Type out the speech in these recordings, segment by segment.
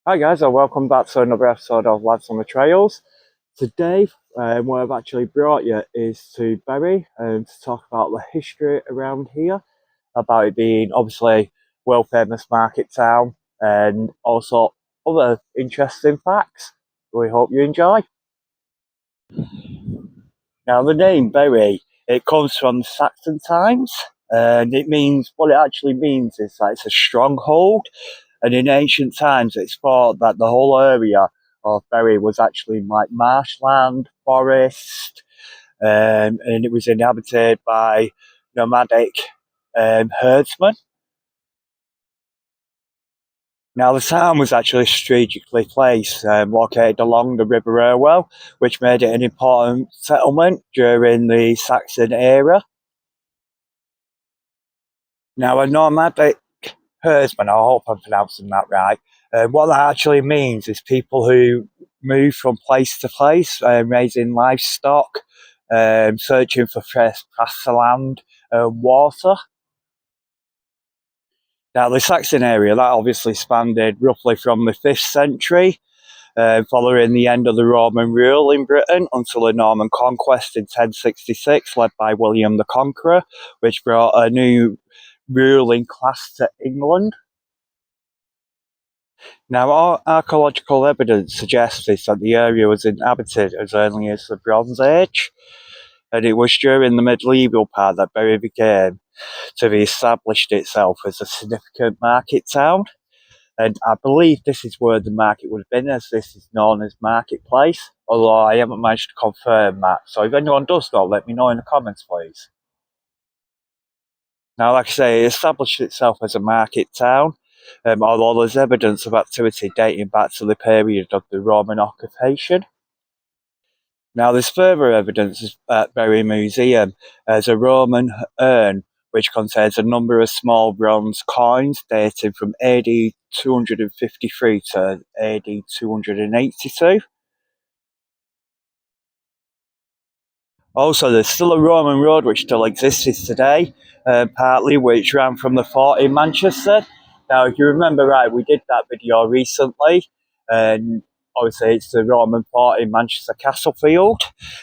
Hi guys, and welcome back to another episode of Lads on the Trails. Today, what I've actually brought you is to Bury to talk about the history around here, about it being obviously world famous market town, and also other interesting facts. We hope you enjoy. Now, the name Bury, it comes from Saxon times, and what it actually means is that it's a stronghold. And in ancient times, it's thought that the whole area of Bury was actually like marshland, forest, and it was inhabited by nomadic herdsmen. Now, the town was actually strategically placed, located along the River Irwell, which made it an important settlement during the Saxon era. Now, a nomadic herdsman, I hope I'm pronouncing that right. What that actually means is people who move from place to place, raising livestock, searching for fresh pastoral and water. Now, the Saxon area, that obviously spanned roughly from the 5th century, following the end of the Roman rule in Britain until the Norman conquest in 1066, led by William the Conqueror, which brought a new ruling class to England. Now, archaeological evidence suggests that the area was inhabited as early as the Bronze Age, and it was during the medieval part that Bury began to re-establish itself as a significant market town. And I believe this is where the market would have been, as this is known as Marketplace, although I haven't managed to confirm that. So if anyone does know, let me know in the comments, please. Now, like I say, it established itself as a market town, although there's evidence of activity dating back to the period of the Roman occupation. Now, there's further evidence at Bury Museum as a Roman urn which contains a number of small bronze coins dating from AD 253 to AD 282. Also, there's still a Roman road which still exists today, partly which ran from the fort in Manchester. Now, if you remember right, we did that video recently, and obviously it's the Roman fort in Manchester Castlefield,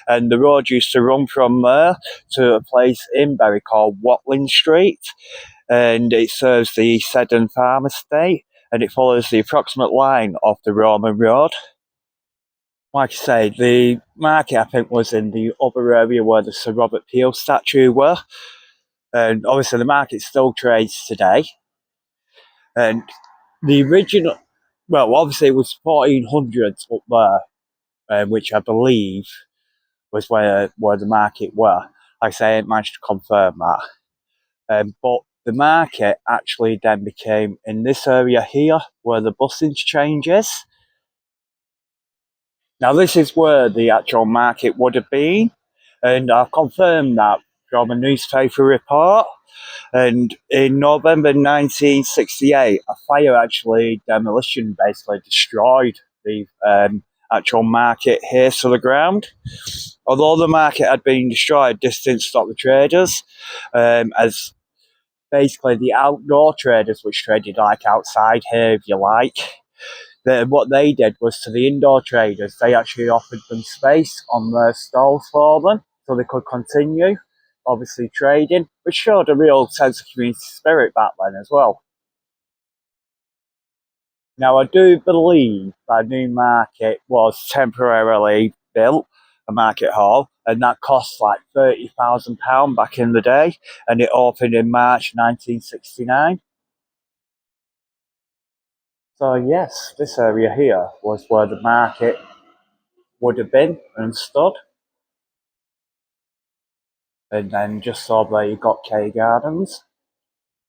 and the road used to run from there to a place in Bury called Watling Street, and it serves the Seddon Farm Estate, and it follows the approximate line of the Roman road. Like I say, the market, I think, was in the other area where the Sir Robert Peel statue were. And obviously the market still trades today. And the original, well, obviously it was 1400s up there, which I believe was where the market were. Like I say, I ain't managed to confirm that. But the market actually then became in this area here, where the bus interchange is. Now, this is where the actual market would have been, and I've confirmed that from a newspaper report. And in November 1968, a fire demolition basically destroyed the actual market here to the ground. Although the market had been destroyed, this didn't stop the traders, as basically the outdoor traders, which traded like outside here, if you like, what they did was, to the indoor traders, they actually offered them space on their stalls for them so they could continue, obviously, trading, which showed a real sense of community spirit back then as well. Now, I do believe that new market was temporarily built, a market hall, and that cost like £30,000 back in the day, and it opened in March 1969. So yes, this area here was where the market would have been and stood. And then just over there you've got K Gardens.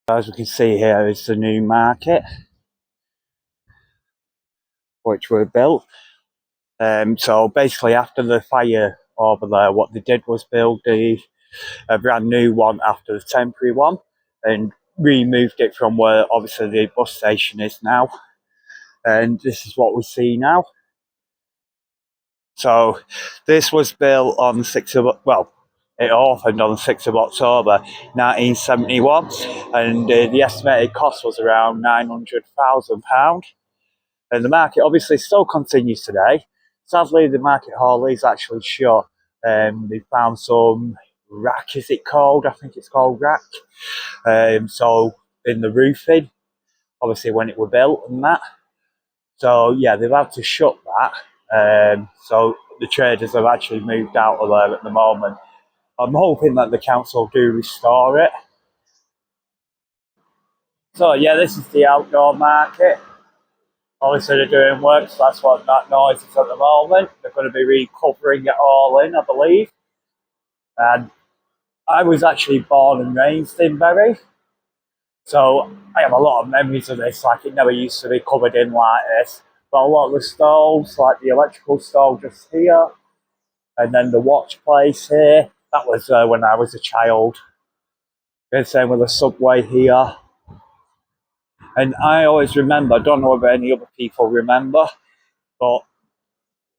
As we can see here is the new market, which were built. So basically after the fire over there, what they did was build a brand new one after the temporary one, and removed it from where obviously the bus station is now. And this is what we see now. So this was built on the 6th of, well, it opened on the 6th of October 1971, and the estimated cost was around £900,000. And the market obviously still continues today. Sadly, the market hall is actually shut. They found some rack, is it called? I think it's called rack. So in the roofing, obviously when it were built and that. So yeah, they've had to shut that. So the traders have actually moved out of there at the moment. I'm hoping that the council do restore it. So yeah, this is the outdoor market. Obviously they're doing work, so that's what that noise is at the moment. They're going to be recovering it all in, I believe. And I was actually born and raised in Bury, so I have a lot of memories of this. Like, it never used to be covered in like this. But a lot of the stalls, like the electrical stall just here, and then the watch place here, that was when I was a child. And same with the subway here. And I always remember, I don't know if any other people remember, but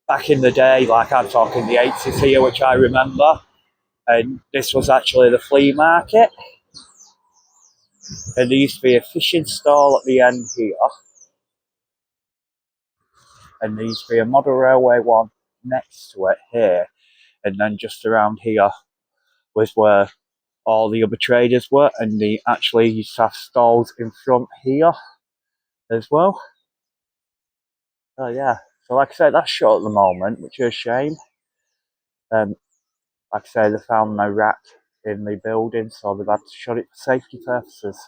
back in the day, like I'm talking the 80s here, which I remember, and this was actually the flea market. And there used to be a fishing stall at the end here, and there used to be a model railway one next to it here, and then just around here was where all the other traders were, and they actually used to have stalls in front here as well. Oh yeah, so like I said, that's shut at the moment, which is a shame. Like I say, they found no rat in the building, so they've had to shut it for safety purposes.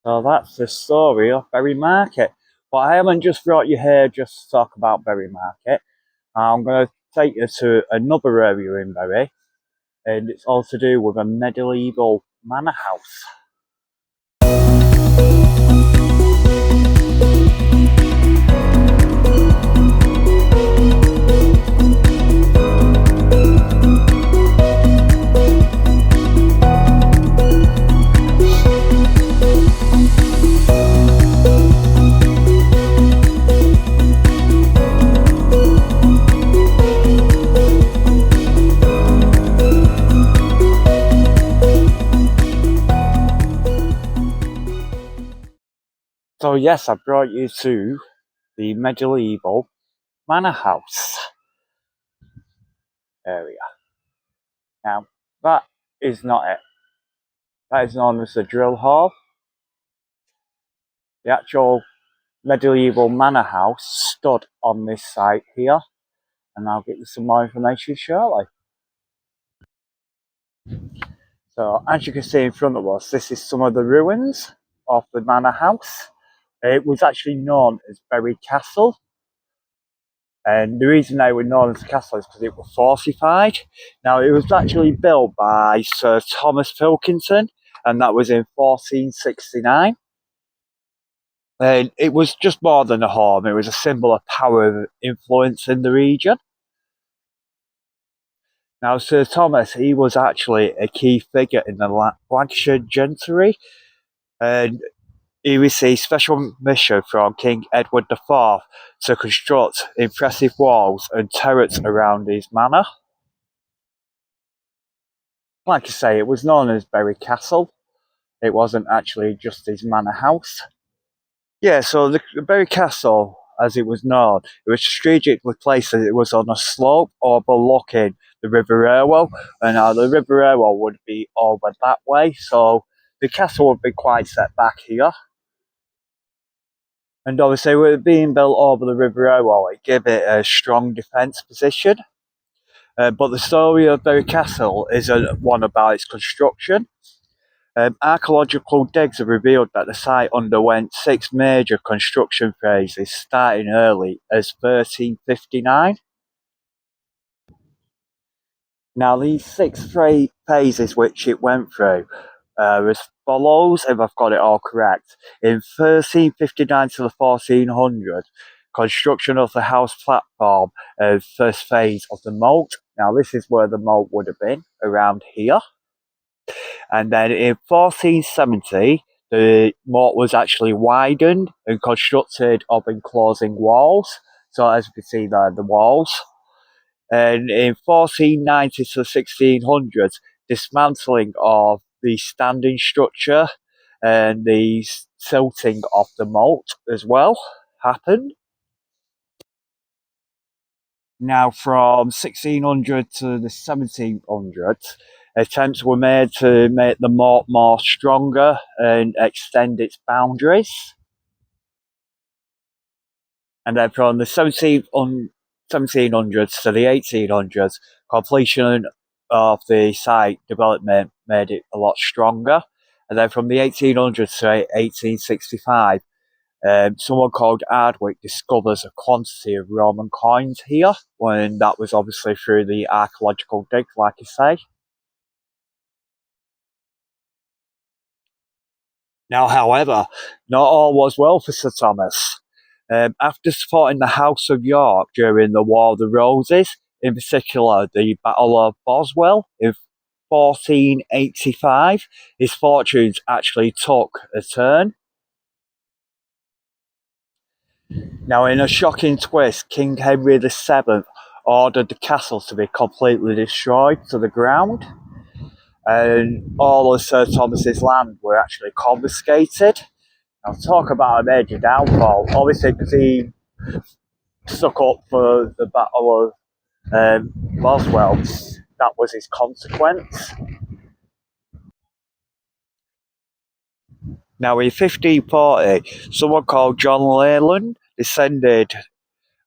So that's the story of Bury Market. But I haven't just brought you here just to talk about Bury Market. I'm going to take you to another area in Bury, and it's all to do with a medieval manor house. So yes, I brought you to the medieval manor house area. Now, that is not it. That is known as the drill hall. The actual medieval manor house stood on this site here, and I'll get you some more information shortly. So as you can see in front of us, this is some of the ruins of the manor house. It was actually known as Bury Castle, and the reason they were known as a castle is because it was fortified. Now, it was actually built by Sir Thomas Pilkington, and that was in 1469. And it was just more than a home, it was a symbol of power and influence in the region. Now, Sir Thomas, he was actually a key figure in the Lancashire gentry, and he received special mission from King Edward IV to construct impressive walls and turrets around his manor. Like I say, it was known as Bury Castle. It wasn't actually just his manor house. Yeah, so the Bury Castle, as it was known, it was strategically placed as it was on a slope overlooking the River Irwell, and the River Irwell would be over that way, so the castle would be quite set back here. And obviously, with it being built over the River Irwell, it gave it a strong defence position. But the story of Bury Castle isn't one about its construction. Archaeological digs have revealed that the site underwent 6 major construction phases, starting early as 1359. Now, these 6 phases which it went through as follows, if I've got it all correct. In 1359 to the 1400s, construction of the house platform, first phase of the moat. Now, this is where the moat would have been, around here. And then in 1470, the moat was actually widened and constructed of enclosing walls. So as you can see there, the walls. And in 1490 to 1600s, dismantling of the standing structure and the silting of the malt as well happened. Now, from 1600 to the 1700s, attempts were made to make the malt more stronger and extend its boundaries. And then from the 1700s to the 1800s, completion of the site development made it a lot stronger. And then from the 1800s to 1865, someone called Ardwick discovers a quantity of Roman coins here, when that was obviously through the archaeological dig, like I say. Now, however, not all was well for Sir Thomas. After supporting the House of York during the War of the Roses, in particular the Battle of Boswell in 1485, his fortunes actually took a turn. Now, in a shocking twist, King Henry VII ordered the castle to be completely destroyed to the ground, and all of Sir Thomas's land were actually confiscated. Now, talk about a major downfall, obviously, because he stuck up for the Battle of Boswell. That was his consequence. Now, in 1540, someone called John Leyland descended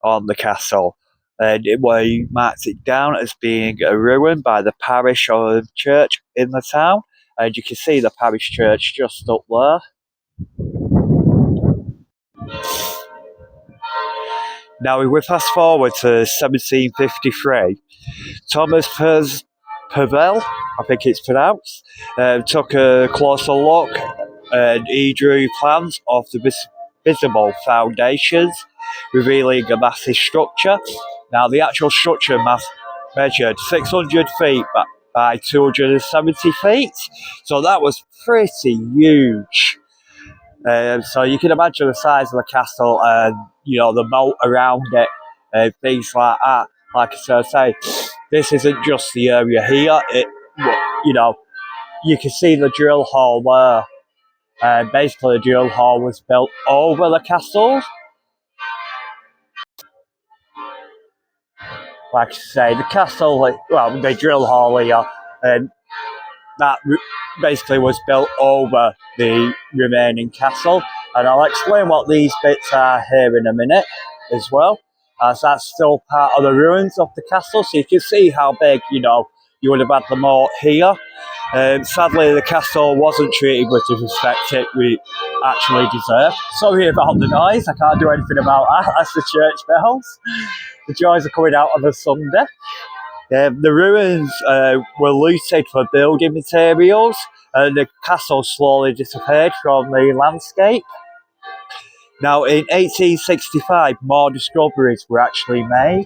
on the castle, and he marked it down as being a ruin by the parish or church in the town. And you can see the parish church just up there. Now, we fast forward to 1753. Thomas Pervel, I think it's pronounced, took a closer look, and he drew plans of the visible foundations, revealing a massive structure. Now, the actual structure measured 600 feet by 270 feet, so that was pretty huge. So you can imagine the size of the castle and, the moat around it and things like that. Like I say, this isn't just the area here. You can see the drill hall there. Basically, the drill hall was built over the castle. Like I say, the castle, the drill hall here, and that basically was built over the remaining castle. And I'll explain what these bits are here in a minute as well, as that's still part of the ruins of the castle. So you can see how big, you would have had the moat here. Sadly, the castle wasn't treated with the respect it actually deserved. Sorry about the noise, I can't do anything about that. That's the church bells. The joys are coming out on a Sunday. The ruins were looted for building materials, and the castle slowly disappeared from the landscape. Now, in 1865, more discoveries were actually made.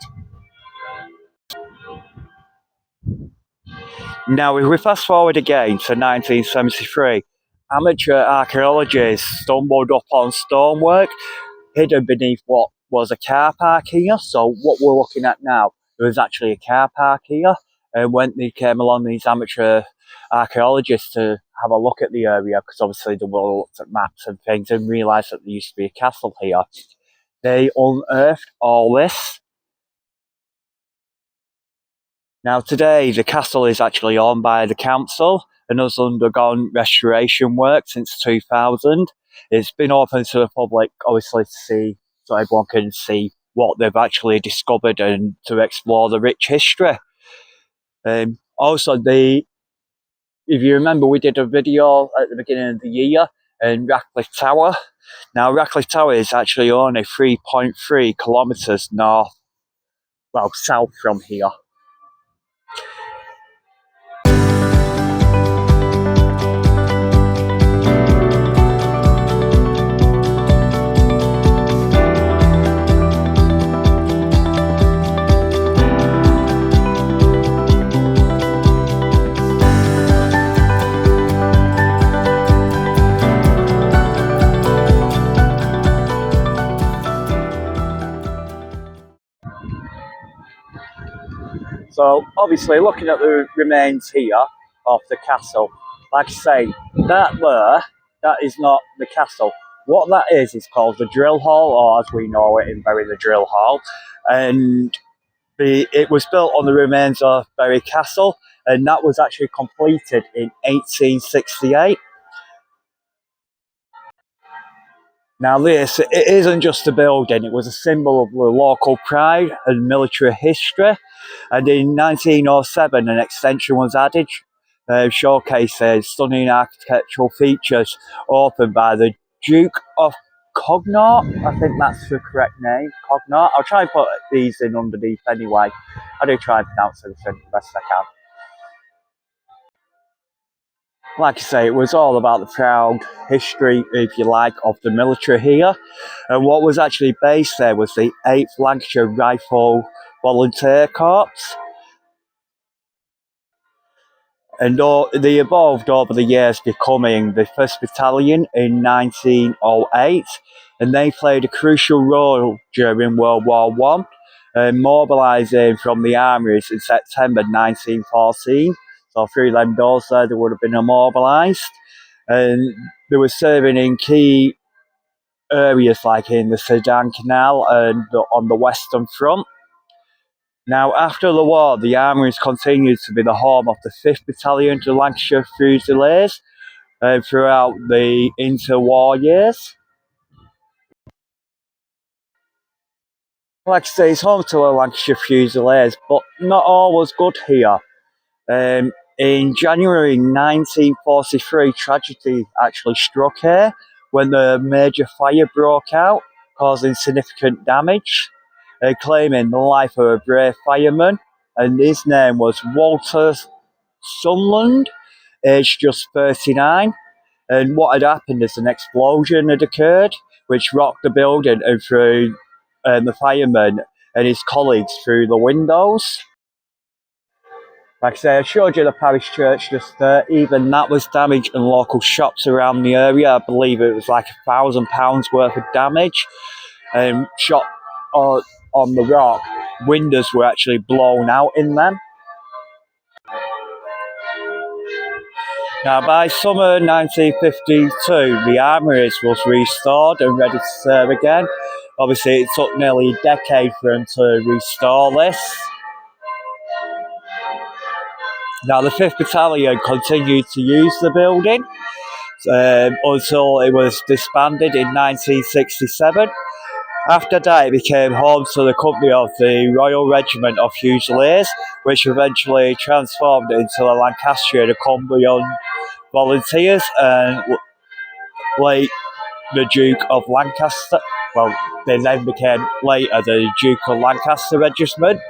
Now, if we fast forward again to 1973, amateur archaeologists stumbled upon stonework hidden beneath what was a car park here. So what we're looking at now, there was actually a car park here. And when they came along, these amateur archaeologists to have a look at the area, because obviously they were looked at maps and things and realised that there used to be a castle here, they unearthed all this. Now today, the castle is actually owned by the council and has undergone restoration work since 2000. It's been open to the public, obviously, to see, so everyone can see what they've actually discovered and to explore the rich history. Also, if you remember, we did a video at the beginning of the year in Ratcliffe Tower. Now, Ratcliffe Tower is actually only 3.3 kilometres south from here. So obviously, looking at the remains here of the castle, like I say, that that is not the castle. What that is called the drill hall, or as we know it in Bury, the drill hall. And it was built on the remains of Bury Castle, and that was actually completed in 1868. Now this, it isn't just a building, it was a symbol of the local pride and military history. And in 1907, an extension was added, showcasing stunning architectural features opened by the Duke of Connaught. I think that's the correct name, Connaught. I'll try and put these in underneath anyway. I do try and pronounce everything the best I can. Like I say, it was all about the proud history, if you like, of the military here. And what was actually based there was the 8th Lancashire Rifle Volunteer Corps. And they evolved over the years, becoming the 1st Battalion in 1908. And they played a crucial role during World War One, mobilising from the armies in September 1914. So through them doors there, they would have been immobilised. And they were serving in key areas like in the Sedan Canal and on the Western Front. Now, after the war, the armories continued to be the home of the 5th Battalion of Lancashire Fusiliers throughout the interwar years. Like I say, it's home to the Lancashire Fusiliers, but not all was good here. In January 1943, tragedy actually struck here when the major fire broke out, causing significant damage, claiming the life of a brave fireman, and his name was Walter Sunland, aged just 39. And what had happened is an explosion had occurred, which rocked the building and threw the fireman and his colleagues through the windows. Like I say, I showed you the parish church just there. Even that was damaged, and local shops around the area, I believe it was like £1,000 worth of damage. Shot on the rock, windows were actually blown out in them. Now, by summer 1952, the armouries was restored and ready to serve again. Obviously, it took nearly a decade for them to restore this. Now, the 5th Battalion continued to use the building until it was disbanded in 1967. After that, it became home to the company of the Royal Regiment of Fusiliers, which eventually transformed into the Lancashire and Cumbrian Volunteers, and late the Duke of Lancaster. Well, they then became later the Duke of Lancaster Regiment.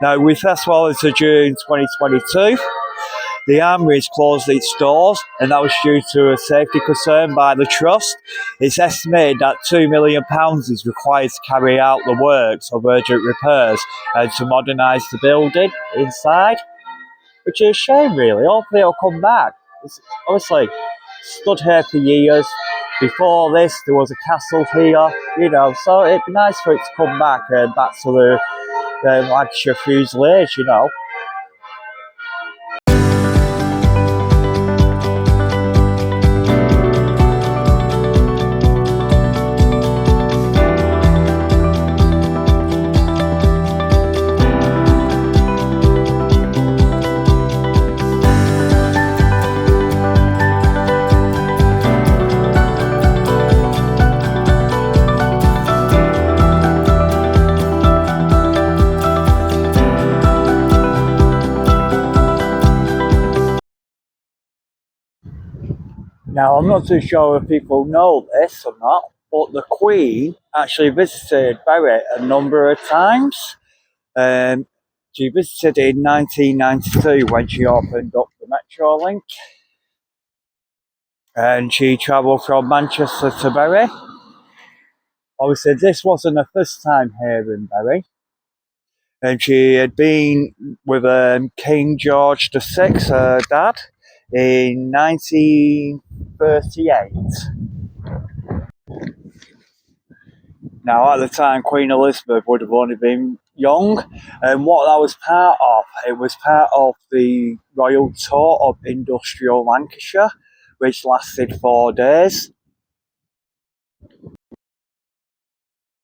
Now, we fast forward to June 2022. The armouries closed its doors, and that was due to a safety concern by the Trust. It's estimated that £2 million is required to carry out the works of urgent repairs and to modernise the building inside, which is a shame, really. Hopefully it'll come back. It's obviously stood here for years. Before this, there was a castle here, so it'd be nice for it to come back and back to the Lancashire Fusiliers, Now, I'm not too sure if people know this or not, but the Queen actually visited Bury a number of times. She visited in 1992 when she opened up the Metrolink, and she travelled from Manchester to Bury. Obviously, this wasn't her first time here in Bury, and she had been with King George VI, her dad, in 1938. Now, at the time, Queen Elizabeth would have only been young, and what that was part of, it was part of the Royal Tour of Industrial Lancashire, which lasted 4 days.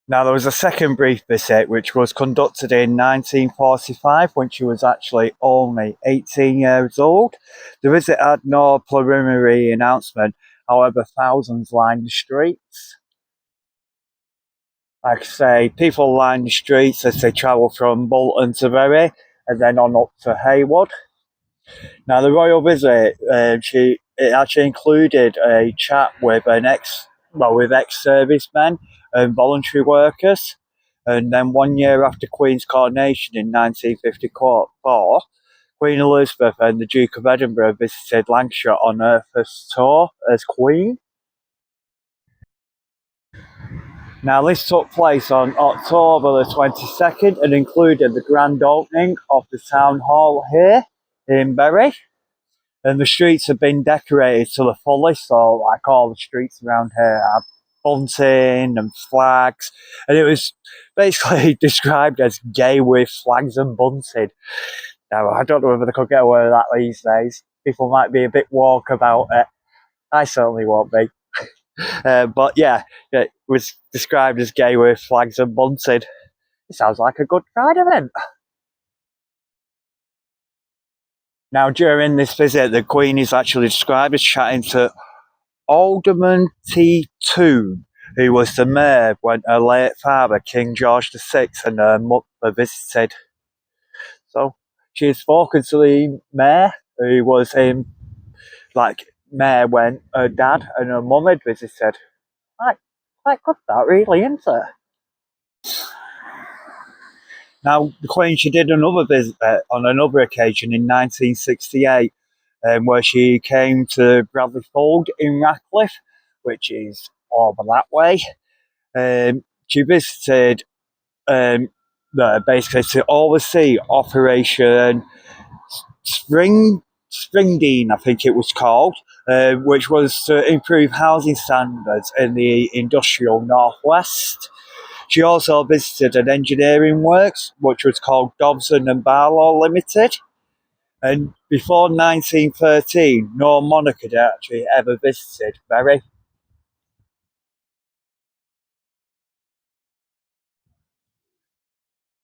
Now, there was a second brief visit, which was conducted in 1945, when she was actually only 18 years old. The visit had no preliminary announcement, however, thousands lined the streets. Like I say, people lined the streets as they travelled from Bolton to Bury, and then on up to Haywood. Now, the royal visit, it actually included a chat with with ex-servicemen and voluntary workers. And then 1 year after Queen's coronation in 1954, Queen Elizabeth and the Duke of Edinburgh visited Lancashire on her first tour as Queen. Now, this took place on October the 22nd and included the grand opening of the town hall here in Bury. And the streets have been decorated to the fullest, so like all the streets around here have bunting and flags. And it was basically described as gay with flags and bunting. Now, I don't know whether they could get away with that these days. People might be a bit woke about it. I certainly won't be. But yeah, it was described as gay with flags and bunting. It sounds like a good pride event. Now, during this visit, the Queen is actually described as chatting to Alderman T. Toon, who was the mayor when her late father, King George VI, and her mother visited. So she had spoken to the mayor, who was mayor when her dad and her mum had visited. Quite good that, really, isn't it? Now, the Queen, she did another visit on another occasion in 1968, where she came to Bradley Fold in Ratcliffe, which is over that way. She visited basically to oversee Operation Springdean, I think it was called, which was to improve housing standards in the industrial northwest. She also visited an engineering works, which was called Dobson and Barlow Limited. And before 1913, no monarch had actually ever visited Bury.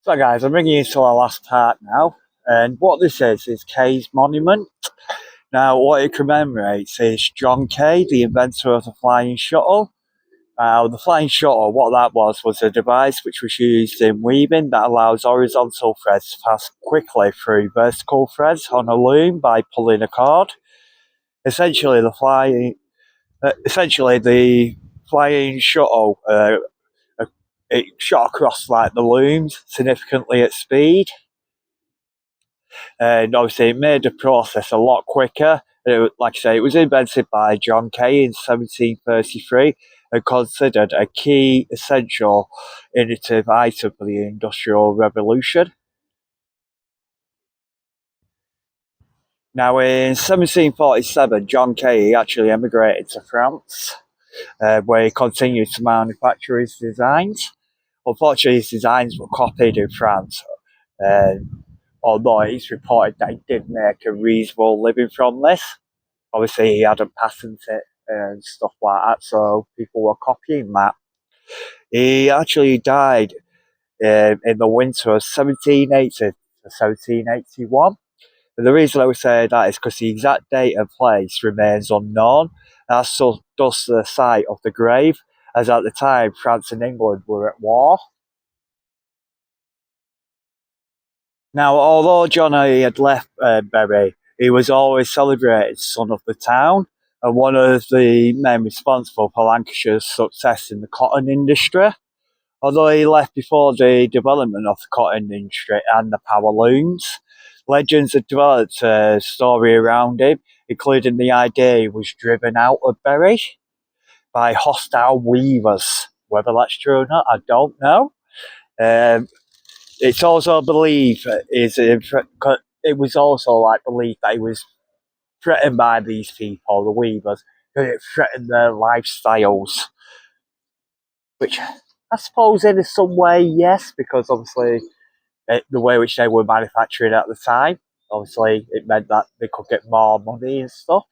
So guys, I'm bringing you to our last part now. And what this is Kay's monument. Now, what it commemorates is John Kay, the inventor of the flying shuttle. The flying shuttle, what that was a device which was used in weaving that allows horizontal threads to pass quickly through vertical threads on a loom by pulling a cord. Essentially, the flying shuttle it shot across like the looms significantly at speed, and obviously it made the process a lot quicker. Like I say, it was invented by John Kay in 1733 and considered a key essential innovative item for the Industrial Revolution. Now, in 1747, John Kay actually emigrated to France, where he continued to manufacture his designs. Unfortunately, his designs were copied in France, although it's reported that he did make a reasonable living from this. Obviously, he hadn't patented it and stuff like that, so people were copying that. He actually died in the winter of 1780 to 1781. And the reason I would say that is because the exact date and place remains unknown, as so does the site of the grave, as at the time France and England were at war. Now, although Johnny had left Bury, he was always celebrated son of the town and one of the men responsible for Lancashire's success in the cotton industry. Although he left before the development of the cotton industry and the power looms, legends have developed a story around him, including the idea he was driven out of Bury by hostile weavers. Whether that's true or not, I don't know. It's also believed it was also like believed that he was threatened by these people, the weavers, because it threatened their lifestyles. Which I suppose in some way, yes, because obviously the way which they were manufacturing at the time, obviously it meant that they could get more money and stuff.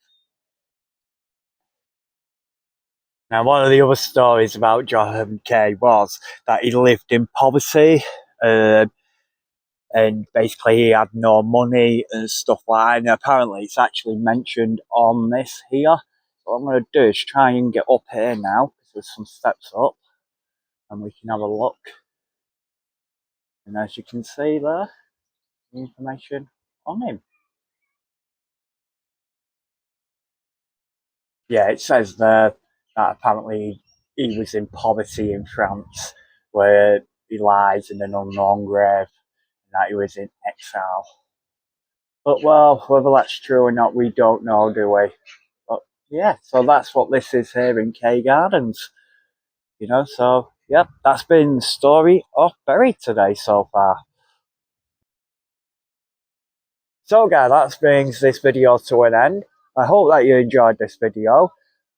Now, one of the other stories about John Kay was that he lived in poverty, uh, and basically he had no money and stuff like that. And apparently, it's actually mentioned on this here. So what I'm going to do is try and get up here now, because there's some steps up, and we can have a look. And as you can see there, the information on him. Yeah, it says there that apparently he was in poverty in France, where he lies in an unknown grave, and that he was in exile. But well, whether that's true or not, we don't know, do we? But yeah, so that's what this is here in Kew Gardens. So yep, that's been the story of Bury today so far. So guys, that brings this video to an end. I hope that you enjoyed this video.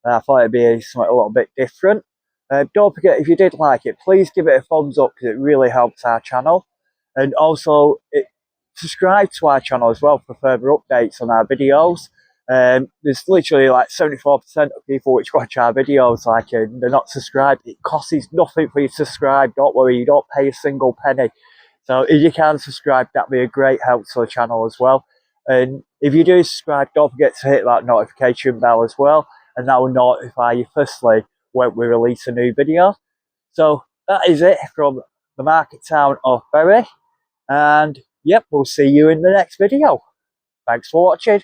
I thought it'd be something a little bit different. Don't forget, if you did like it, please give it a thumbs up, because it really helps our channel. And also, subscribe to our channel as well for further updates on our videos. There's literally like 74% of people which watch our videos, like they're not subscribed. It costs nothing for you to subscribe. Don't worry, you don't pay a single penny. So if you can subscribe, that'd be a great help to the channel as well. And if you do subscribe, don't forget to hit that notification bell as well, and that will notify you firstly when we release a new video. So that is it from the market town of Bury, and yep, we'll see you in the next video. Thanks for watching.